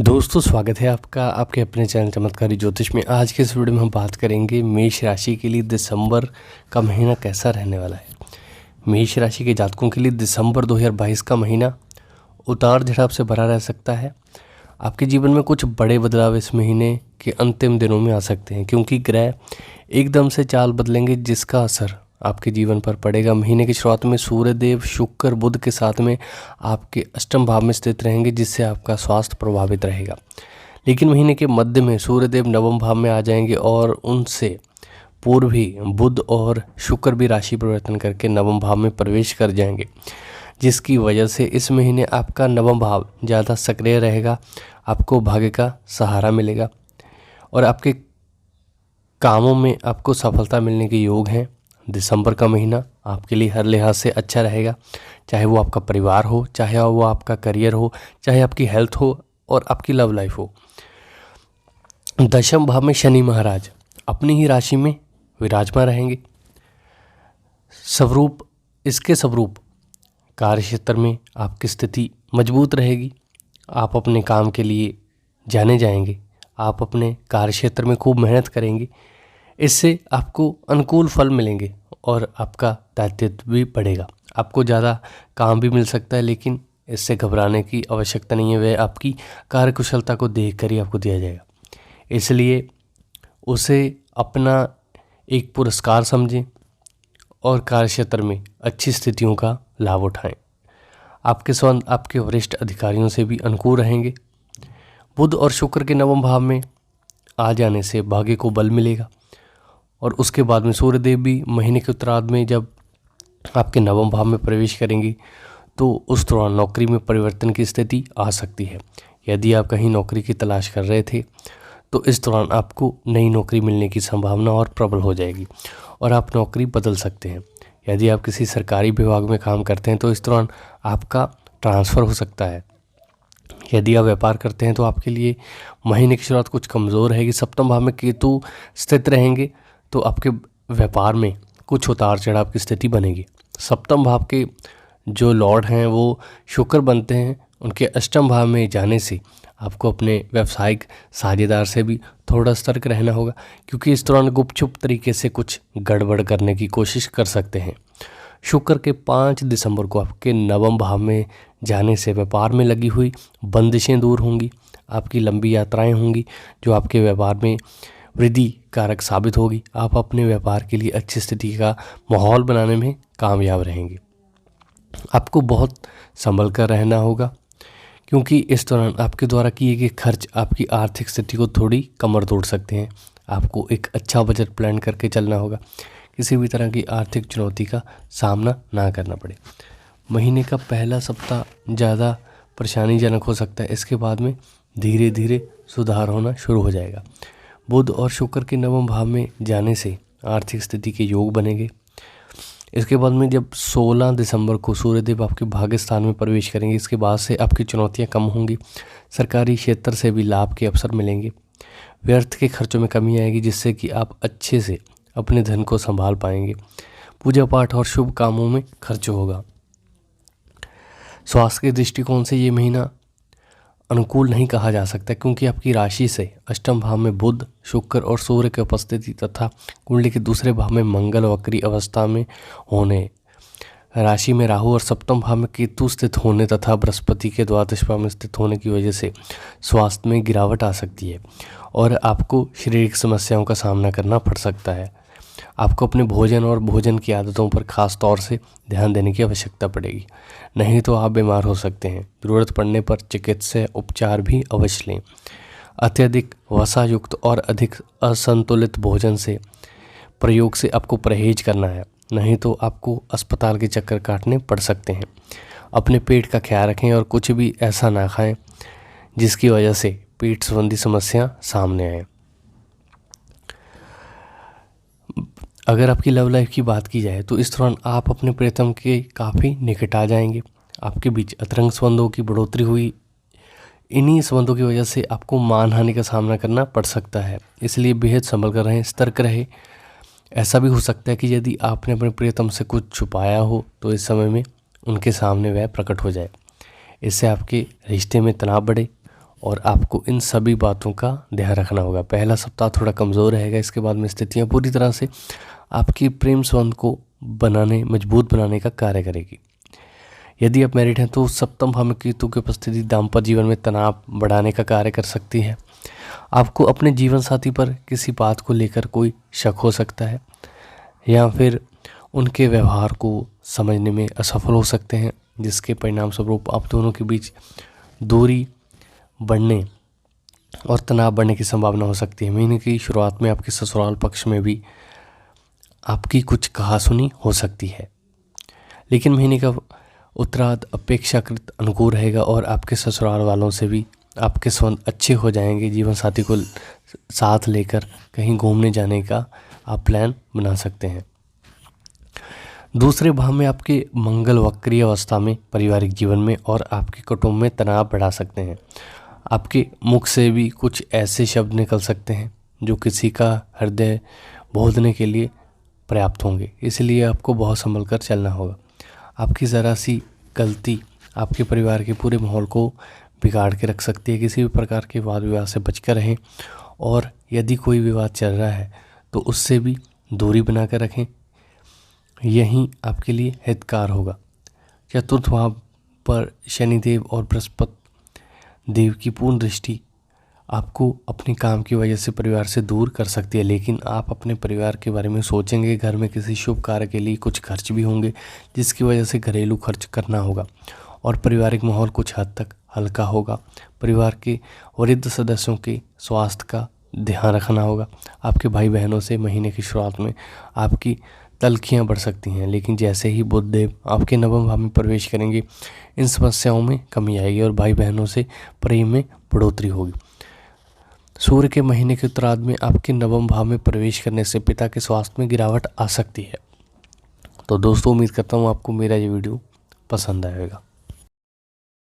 दोस्तों स्वागत है आपका आपके अपने चैनल चमत्कारी ज्योतिष में। आज के इस वीडियो में हम बात करेंगे मेष राशि के लिए दिसंबर का महीना कैसा रहने वाला है। मेष राशि के जातकों के लिए दिसंबर 2022 का महीना उतार चढ़ाव से भरा रह सकता है। आपके जीवन में कुछ बड़े बदलाव इस महीने के अंतिम दिनों में आ सकते हैं, क्योंकि ग्रह एकदम से चाल बदलेंगे जिसका असर आपके जीवन पर पड़ेगा। महीने की शुरुआत में सूर्यदेव शुक्र बुध के साथ में आपके अष्टम भाव में स्थित रहेंगे, जिससे आपका स्वास्थ्य प्रभावित रहेगा। लेकिन महीने के मध्य में सूर्यदेव नवम भाव में आ जाएंगे और उनसे पूर्व ही बुध और शुक्र भी राशि परिवर्तन करके नवम भाव में प्रवेश कर जाएंगे, जिसकी वजह से इस महीने आपका नवम भाव ज़्यादा सक्रिय रहेगा। आपको भाग्य का सहारा मिलेगा और आपके कामों में आपको सफलता मिलने के योग हैं। दिसंबर का महीना आपके लिए हर लिहाज से अच्छा रहेगा, चाहे वो आपका परिवार हो, चाहे वो आपका करियर हो, चाहे आपकी हेल्थ हो और आपकी लव लाइफ हो। दशम भाव में शनि महाराज अपनी ही राशि में विराजमान रहेंगे। इसके स्वरूप कार्य क्षेत्र में आपकी स्थिति मजबूत रहेगी। आप अपने काम के लिए जाने जाएंगे, आप अपने कार्य क्षेत्र में खूब मेहनत करेंगे, इससे आपको अनुकूल फल मिलेंगे और आपका दायित्व भी बढ़ेगा। आपको ज़्यादा काम भी मिल सकता है, लेकिन इससे घबराने की आवश्यकता नहीं है। वह आपकी कार्यकुशलता को देखकर ही आपको दिया जाएगा, इसलिए उसे अपना एक पुरस्कार समझें और कार्यक्षेत्र में अच्छी स्थितियों का लाभ उठाएं। आपके संबंध आपके वरिष्ठ अधिकारियों से भी अनुकूल रहेंगे। बुध और शुक्र के नवम भाव में आ जाने से भाग्य को बल मिलेगा और उसके बाद में सूर्यदेव भी महीने के उत्तरार्ध में जब आपके नवम भाव में प्रवेश करेंगे तो उस दौरान नौकरी में परिवर्तन की स्थिति आ सकती है। यदि आप कहीं नौकरी की तलाश कर रहे थे तो इस दौरान आपको नई नौकरी मिलने की संभावना और प्रबल हो जाएगी और आप नौकरी बदल सकते हैं। यदि आप किसी सरकारी विभाग में काम करते हैं तो इस दौरान आपका ट्रांसफ़र हो सकता है। यदि आप व्यापार करते हैं तो आपके लिए महीने की शुरुआत कुछ कमज़ोर रहेगी। सप्तम भाव में केतु स्थित रहेंगे तो आपके व्यापार में कुछ उतार चढ़ाव की स्थिति बनेगी। सप्तम भाव के जो लॉर्ड हैं वो शुक्र बनते हैं। उनके अष्टम भाव में जाने से आपको अपने व्यावसायिक साझेदार से भी थोड़ा सतर्क रहना होगा, क्योंकि इस दौरान गुपचुप तरीके से कुछ गड़बड़ करने की कोशिश कर सकते हैं। शुक्र के 5 दिसंबर को आपके नवम भाव में जाने से व्यापार में लगी हुई बंदिशें दूर होंगी। आपकी लंबी यात्राएं होंगी जो आपके व्यापार में वृद्धि कारक साबित होगी। आप अपने व्यापार के लिए अच्छी स्थिति का माहौल बनाने में कामयाब रहेंगे। आपको बहुत संभल कर रहना होगा, क्योंकि इस दौरान आपके द्वारा किए गए खर्च आपकी आर्थिक स्थिति को थोड़ी कमर तोड़ सकते हैं। आपको एक अच्छा बजट प्लान करके चलना होगा, किसी भी तरह की आर्थिक चुनौती का सामना ना करना पड़े। महीने का पहला सप्ताह ज़्यादा परेशानीजनक हो सकता है, इसके बाद में धीरे धीरे सुधार होना शुरू हो जाएगा। बुध और शुक्र के नवम भाव में जाने से आर्थिक स्थिति के योग बनेंगे। इसके बाद में जब 16 दिसंबर को सूर्यदेव आपके भाग्य स्थान में प्रवेश करेंगे, इसके बाद से आपकी चुनौतियां कम होंगी। सरकारी क्षेत्र से भी लाभ के अवसर मिलेंगे। व्यर्थ के खर्चों में कमी आएगी, जिससे कि आप अच्छे से अपने धन को संभाल पाएंगे। पूजा पाठ और शुभ कामों में खर्च होगा। स्वास्थ्य के दृष्टिकोण से ये महीना अनुकूल नहीं कहा जा सकता, क्योंकि आपकी राशि से अष्टम भाव में बुध शुक्र और सूर्य की उपस्थिति तथा कुंडली के दूसरे भाव में मंगल वक्री अवस्था में होने, राशि में राहु और सप्तम भाव में केतु स्थित होने तथा बृहस्पति के द्वादश भाव में स्थित होने की वजह से स्वास्थ्य में गिरावट आ सकती है और आपको शारीरिक समस्याओं का सामना करना पड़ सकता है। आपको अपने भोजन और भोजन की आदतों पर खास तौर से ध्यान देने की आवश्यकता पड़ेगी, नहीं तो आप बीमार हो सकते हैं। ज़रूरत पड़ने पर चिकित्सा उपचार भी अवश्य लें। अत्यधिक वसा युक्त और अधिक असंतुलित भोजन से प्रयोग से आपको परहेज करना है, नहीं तो आपको अस्पताल के चक्कर काटने पड़ सकते हैं। अपने पेट का ख्याल रखें और कुछ भी ऐसा ना खाएं जिसकी वजह से पेट संबंधी समस्या सामने आए। अगर आपकी लव लाइफ की बात की जाए तो इस दौरान आप अपने प्रियतम के काफ़ी निकट आ जाएंगे। आपके बीच अंतरंग संबंधों की बढ़ोतरी हुई। इन्हीं संबंधों की वजह से आपको मानहानि का सामना करना पड़ सकता है, इसलिए बेहद संभल कर रहें, सतर्क रहें। ऐसा भी हो सकता है कि यदि आपने अपने प्रियतम से कुछ छुपाया हो तो इस समय में उनके सामने वह प्रकट हो जाए। इससे आपके रिश्ते में तनाव बढ़े और आपको इन सभी बातों का ध्यान रखना होगा। पहला सप्ताह थोड़ा कमज़ोर रहेगा, इसके बाद में स्थितियाँ पूरी तरह से आपकी प्रेम संबंध को मजबूत बनाने का कार्य करेगी। यदि आप मैरिड हैं तो सप्तम भाव में केतु की उपस्थिति दाम्पत्य जीवन में तनाव बढ़ाने का कार्य कर सकती है। आपको अपने जीवन साथी पर किसी बात को लेकर कोई शक हो सकता है या फिर उनके व्यवहार को समझने में असफल हो सकते हैं, जिसके परिणाम स्वरूप आप दोनों के बीच दूरी बढ़ने और तनाव बढ़ने की संभावना हो सकती है। महीने की शुरुआत में आपके ससुराल पक्ष में भी आपकी कुछ कहासुनी हो सकती है, लेकिन महीने का उत्तरार्ध अपेक्षाकृत अनुकूल रहेगा और आपके ससुराल वालों से भी आपके संबंध अच्छे हो जाएंगे। जीवन साथी को साथ लेकर कहीं घूमने जाने का आप प्लान बना सकते हैं। दूसरे भाव में आपके मंगल वक्रीय अवस्था में पारिवारिक जीवन में और आपके कुटुंब में तनाव बढ़ा सकते हैं। आपके मुख से भी कुछ ऐसे शब्द निकल सकते हैं जो किसी का हृदय बोधने के लिए पर्याप्त होंगे, इसलिए आपको बहुत संभल कर चलना होगा। आपकी ज़रा सी गलती आपके परिवार के पूरे माहौल को बिगाड़ के रख सकती है। किसी भी प्रकार के वाद विवाद से बचकर रहें और यदि कोई विवाद चल रहा है तो उससे भी दूरी बना कर रखें, यही आपके लिए हितकार होगा। चतुर्थ भाव पर शनिदेव और बृहस्पति देव की पूर्ण दृष्टि आपको अपने काम की वजह से परिवार से दूर कर सकती है, लेकिन आप अपने परिवार के बारे में सोचेंगे। घर में किसी शुभ कार्य के लिए कुछ खर्च भी होंगे, जिसकी वजह से घरेलू खर्च करना होगा और पारिवारिक माहौल कुछ हद तक हल्का होगा। परिवार के वृद्ध सदस्यों के स्वास्थ्य का ध्यान रखना होगा। आपके भाई बहनों से महीने की शुरुआत में आपकी तल्खियाँ बढ़ सकती हैं, लेकिन जैसे ही बुधदेव आपके नवम भाव में प्रवेश करेंगे इन समस्याओं में कमी आएगी और भाई बहनों से प्रेम में बढ़ोतरी होगी। सूर्य के महीने के उत्तरार्ध में आपके नवम भाव में प्रवेश करने से पिता के स्वास्थ्य में गिरावट आ सकती है। तो दोस्तों, उम्मीद करता हूँ आपको मेरा ये वीडियो पसंद आएगा।